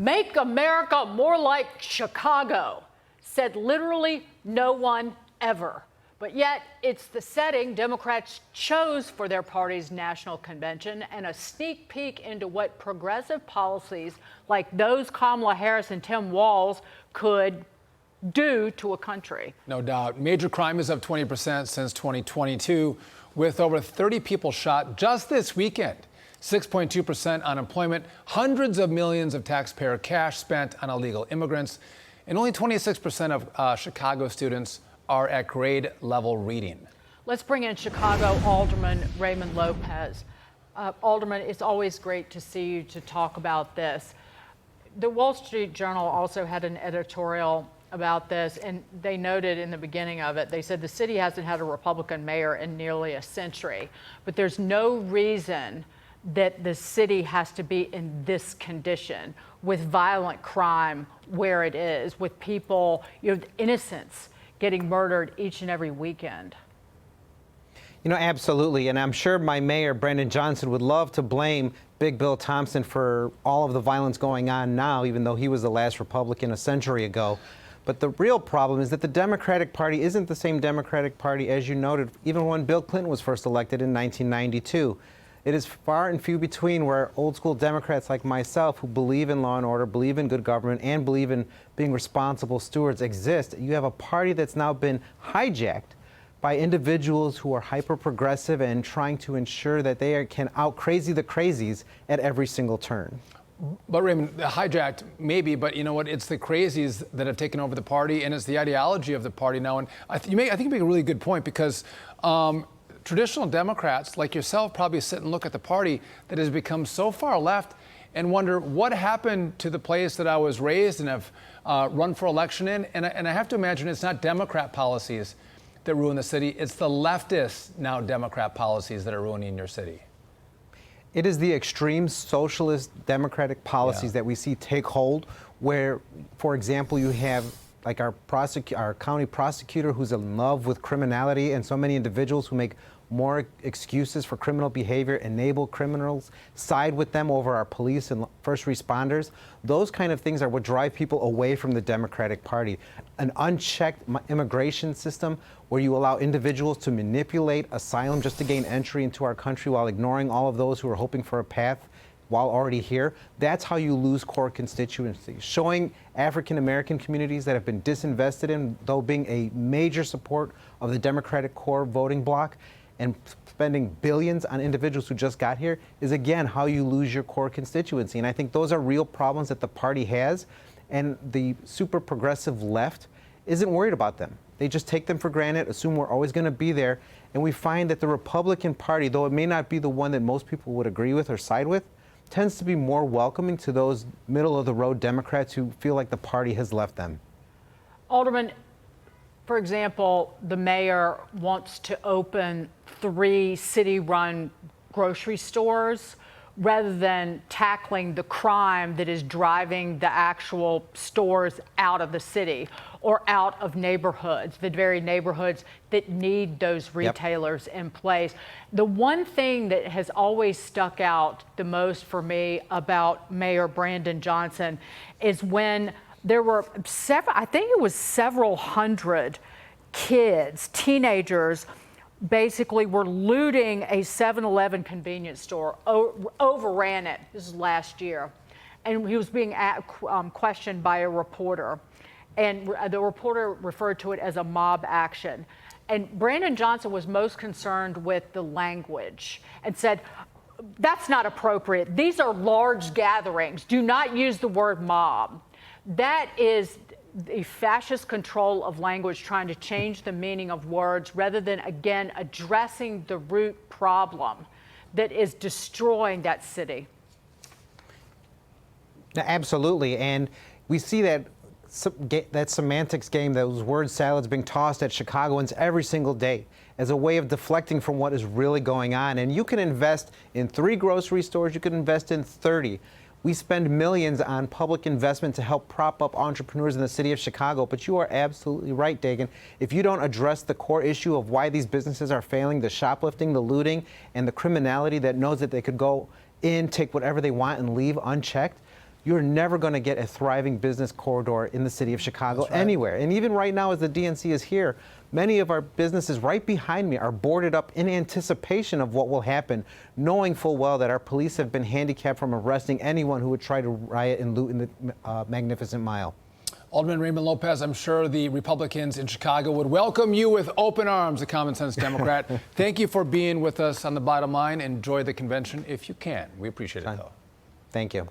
Make America more like Chicago, said literally no one ever. But yet, it's the setting Democrats chose for their party's national convention and a sneak peek into what progressive policies like those Kamala Harris and Tim Walz could do to a country. No doubt. Major crime is up 20% since 2022, with over 30 people shot just this weekend. 6.2% unemployment, hundreds of millions of taxpayer cash spent on illegal immigrants, and only 26% of Chicago students are at grade level reading. Let's bring in Chicago Alderman Raymond Lopez. Alderman, it's always great to see you to talk about this. The Wall Street Journal also had an editorial about this, and they noted in the beginning of it, they said the city hasn't had a Republican mayor in nearly a century, but there's no reason that the city has to be in this condition with violent crime where it is, with people, innocents getting murdered each and every weekend. Absolutely. And I'm sure my mayor, Brandon Johnson, would love to blame Big Bill Thompson for all of the violence going on now, even though he was the last Republican a century ago. But the real problem is that the Democratic Party isn't the same Democratic Party, as you noted, even when Bill Clinton was first elected in 1992. It is far and few between where old school Democrats like myself, who believe in law and order, believe in good government, and believe in being responsible stewards, exist. You have a party that's now been hijacked by individuals who are hyper-progressive and trying to ensure that they can out-crazy the crazies at every single turn. But Raymond, hijacked maybe, but you know what? It's the crazies that have taken over the party, and it's the ideology of the party now. And I think you make a really good point, because traditional Democrats like yourself probably sit and look at the party that has become so far left and wonder what happened to the place that I was raised and have run for election in. And I have to imagine it's not Democrat policies that ruin the city. It's the leftist now Democrat policies that are ruining your city. It is the extreme socialist democratic policies that we see take hold, where, for example, you have like our county prosecutor who's in love with criminality, and so many individuals who make more excuses for criminal behavior, enable criminals, side with them over our police and first responders. Those kind of things are what drive people away from the Democratic Party. An unchecked immigration system where you allow individuals to manipulate asylum just to gain entry into our country while ignoring all of those who are hoping for a path while already here. That's how you lose core constituencies. Showing African American communities that have been disinvested in, though being a major support of the Democratic core voting bloc, and spending billions on individuals who just got here, is again how you lose your core constituency. And I think those are real problems that the party has, and the super progressive left isn't worried about them. They just take them for granted, assume we're always going to be there, and we find that the Republican Party, though it may not be the one that most people would agree with or side with, tends to be more welcoming to those middle-of-the-road Democrats who feel like the party has left them. Alderman, for example, the mayor wants to open 3 city-run grocery stores rather than tackling the crime that is driving the actual stores out of the city or out of neighborhoods, the very neighborhoods that need those retailers in place. The one thing that has always stuck out the most for me about Mayor Brandon Johnson is when there were several hundred kids, teenagers, basically were looting a 7-Eleven convenience store, overran it. This is last year. And he was being questioned by a reporter. And the reporter referred to it as a mob action. And Brandon Johnson was most concerned with the language and said, that's not appropriate. These are large gatherings. Do not use the word mob. That is a fascist control of language, trying to change the meaning of words rather than, again, addressing the root problem that is destroying that city. Absolutely. And we see that semantics game, those word salads being tossed at Chicagoans every single day as a way of deflecting from what is really going on. And you can invest in 3 grocery stores, you can invest in 30. We spend millions on public investment to help prop up entrepreneurs in the city of Chicago. But you are absolutely right, Dagan. If you don't address the core issue of why these businesses are failing, the shoplifting, the looting, and the criminality that knows that they could go in, take whatever they want, and leave unchecked, you're never going to get a thriving business corridor in the city of Chicago anywhere. And even right now, as the DNC is here, many of our businesses right behind me are boarded up in anticipation of what will happen, knowing full well that our police have been handicapped from arresting anyone who would try to riot and loot in the Magnificent Mile. Alderman Raymond Lopez, I'm sure the Republicans in Chicago would welcome you with open arms, a common sense Democrat. Thank you for being with us on The Bottom Line. Enjoy the convention if you can. We appreciate it, though. Thank you.